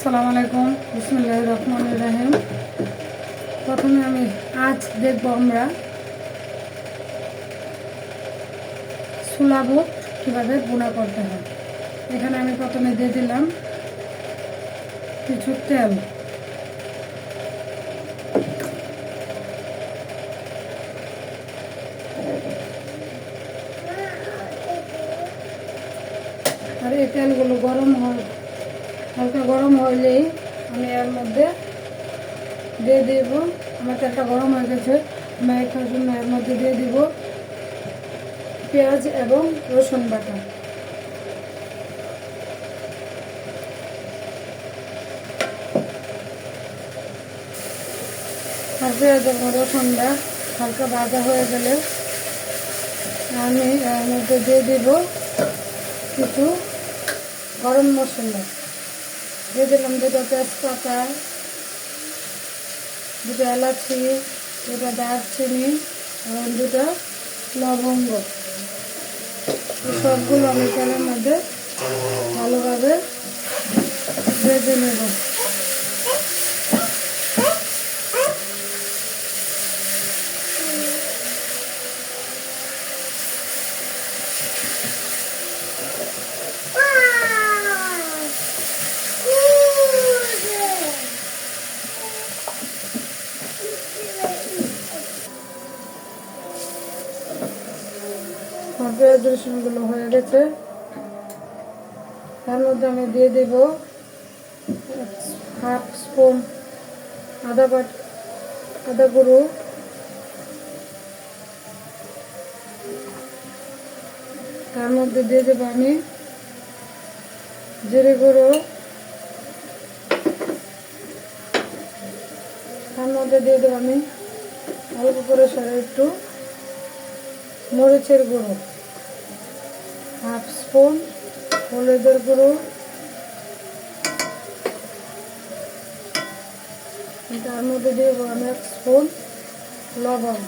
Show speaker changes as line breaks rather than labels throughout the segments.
আসসালামু আলাইকুম, বিসমিল্লাহির রহমানির রহিম। প্রথমে আমি আজ দেখব আমরা ছোলা বুট কীভাবে ভুনা করতে হয়। এখানে আমি প্রথমে দিয়ে দিলাম কিছু তেল, আর এই তেলগুলো হালকা গরম হলেই আমি এর মধ্যে দিয়ে দিব। আমার তেলটা গরম হয়ে গেছে, আমি এর জন্য এর মধ্যে দিয়ে দিব পেঁয়াজ এবং রসুন বাটা। আর পেঁয়াজ এবং রসুনটা হালকা ভাজা হয়ে গেলে আমি এর মধ্যে দিয়ে দিব কিছু গরম মশলা। দিয়ে দিলাম দুটো তেজপাতা, দুটো এলাচি, দুটো দারচিনি এবং দুটো লবঙ্গ। সবগুলো আমি তেলের মধ্যে ভালোভাবে ভেজে নেব। পেঁয়াজ রসুনগুলো হয়ে গেছে, তার মধ্যে আমি দিয়ে দেব হাফ স্পুন আদা গুঁড়ো, তার মধ্যে দিয়ে দেবো আমি জিরে গুঁড়ো, তার মধ্যে দিয়ে দেবো আমি অল্প করে একটু মরিচের গুঁড়ো, হাফ স্পুন হলুদের গুঁড়ো, তার মধ্যে দিয়ে দেবো আমি 1 স্পুন লবণ।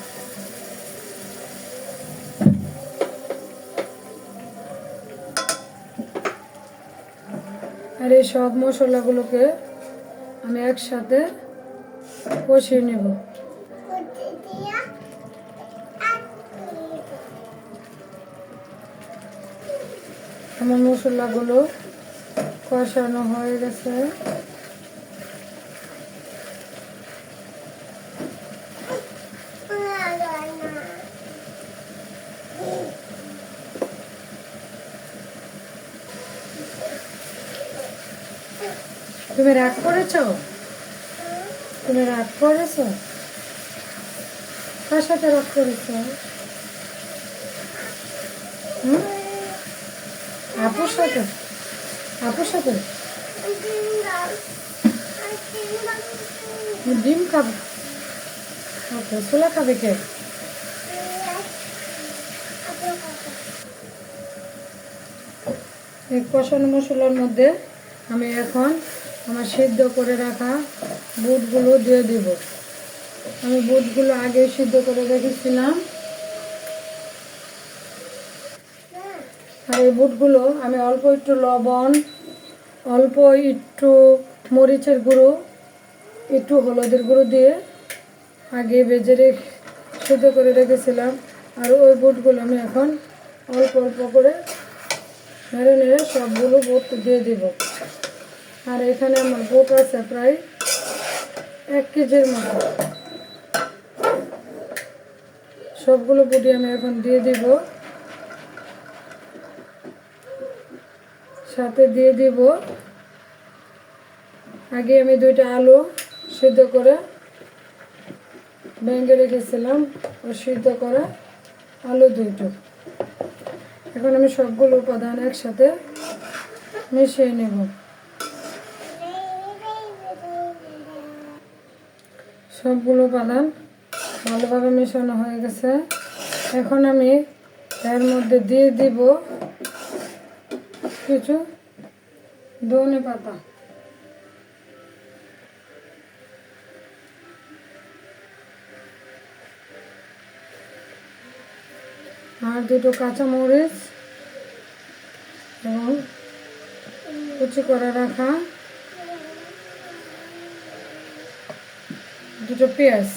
আর এই সব মশলাগুলোকে আমি একসাথে কষিয়ে নেব। আমার মশলাগুলো কষানো হয়ে গেছে। তুমি রাগ করেছ? তুমি রাগ করেছ? কার সাথে রাগ করেছ? আপুর সাথে? আপুর সাথে? ডিম খাবে? ওকে, ছোলা খাবে কে? এই কষানো মশলার মধ্যে আমি এখন আমার সিদ্ধ করে রাখা বুটগুলো দিয়ে দিব। আমি বুটগুলো আগে সিদ্ধ করে রেখেছিলাম, আর এই বুটগুলো আমি অল্প একটু লবণ, অল্প একটু মরিচের গুঁড়ো, একটু হলুদের গুঁড়ো দিয়ে আগে ভেজে সিদ্ধ করে রেখেছিলাম। আর ওই বুটগুলো আমি এখন অল্প অল্প করে নেড়ে নেড়ে সবগুলো বুট দিয়ে দিব। আর এখানে আমার বুট আছে প্রায় 1 কেজির মতো। সবগুলো বুটি আমি এখন দিয়ে দিব। সাথে দিয়ে দিব আগে আমি 2টা আলু সিদ্ধ করে ভেঙে রেখেছিলাম, ও সিদ্ধ করা আলু 2টো। এখন আমি সবগুলো উপাদান একসাথে মিশিয়ে নেব। সবগুলো উপাদান ভালোভাবে মেশানো হয়ে গেছে। এখন আমি এর মধ্যে দিয়ে দিব কিছু ধনে পাতা, আর 2টো কাঁচামরিচ এবং কুচি করে রাখা দুটো পেঁয়াজ।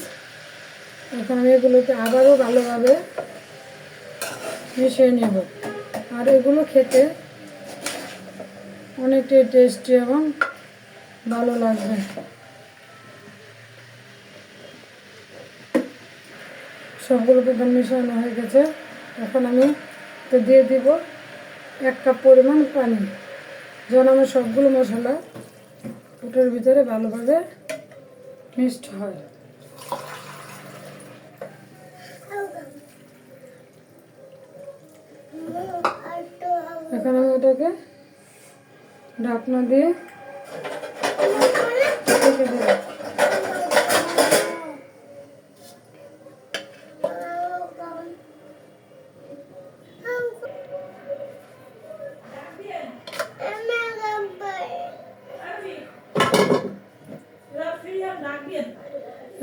এখন আমি এগুলোকে আবারও ভালোভাবে মিশিয়ে নেব। আর এগুলো খেতে অনেকটাই টেস্টি এবং ভালো লাগবে। সবগুলোকে এখন মিশানো হয়ে গেছে। এখন আমি তো দিয়ে দিব 1 কাপ পরিমাণ পানি, যেন আমার সবগুলো মশলা ওটার ভিতরে ভালোভাবে মিক্সড হয়। এখন আমি ওটাকে ঢাকনা দিয়ে ঢেকে দেব।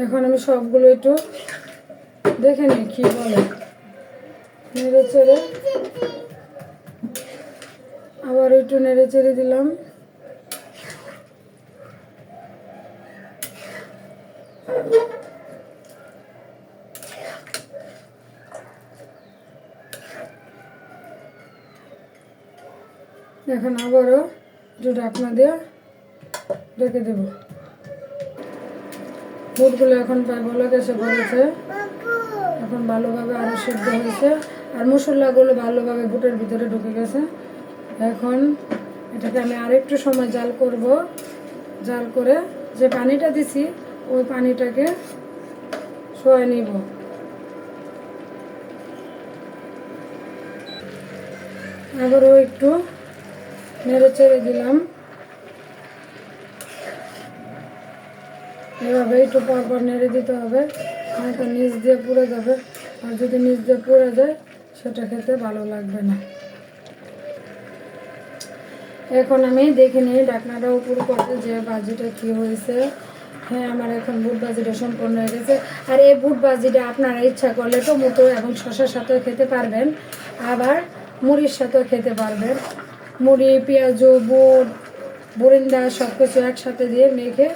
এখন আমি সবগুলো একটু দেখে নিই কি বলে। নেড়ে চেড়ে আবার একটু নেড়ে চেড়ে দিলাম। এখন আবারও একটু ঢাকনা দিয়ে ঢেকে দেব। বুটগুলো এখন প্রায় ভালো গেছে বলেছে, এখন ভালোভাবে আরও সিদ্ধ হয়েছে আর মশলাগুলো ভালোভাবে বুটের ভিতরে ঢুকে গেছে। এখন এটাকে আমি আরেকটু সময় জাল করব। জাল করে যে পানিটা দিছি ওই পানিটাকে শোয়া নিব। আবারও একটু নেড়ে চেড়ে দিলাম। এভাবে একটু পরপর নেড়ে দিতে হবে, নয়তো নিচ দিয়ে পুড়ে যাবে। আর যদি নিচ দিয়ে পুড়ে যায় সেটা খেতে ভালো লাগবে না। এখন আমি দেখে নিই ঢাকনাটা উপর করে যে ভাজিটা কী হয়েছে। হ্যাঁ, আমার এখন বুট ভাজিটা সম্পূর্ণ হয়ে গেছে। আর এই বুট ভাজিটা আপনারা ইচ্ছা করলে টমেটো এবং শসার সাথেও খেতে পারবেন, আবার মুড়ির সাথেও খেতে পারবেন। মুড়ি, পেঁয়াজ, বুট, বরিন্দা সব কিছু একসাথে দিয়ে মেখে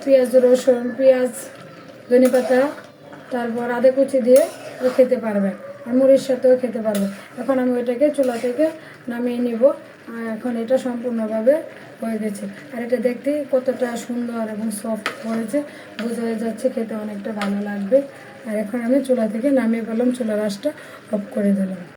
পেঁয়াজ, রসুন, পেঁয়াজ, ধনেপাতা, তারপর আদা কুচি দিয়ে খেতে পারবেন, আর মুড়ির সাথেও খেতে পারবেন। এখন আমি ওইটাকে চুলা থেকে নামিয়ে নিব। আর এখন এটা সম্পূর্ণভাবে হয়ে গেছে। আর এটা দেখতে কতটা সুন্দর এবং সফট হয়েছে বোঝা যাচ্ছে, খেতে অনেকটা ভালো লাগবে। আর এখন আমি চুলা থেকে নামিয়ে পেলাম, চুলার আঁচটা অফ করে দিলাম।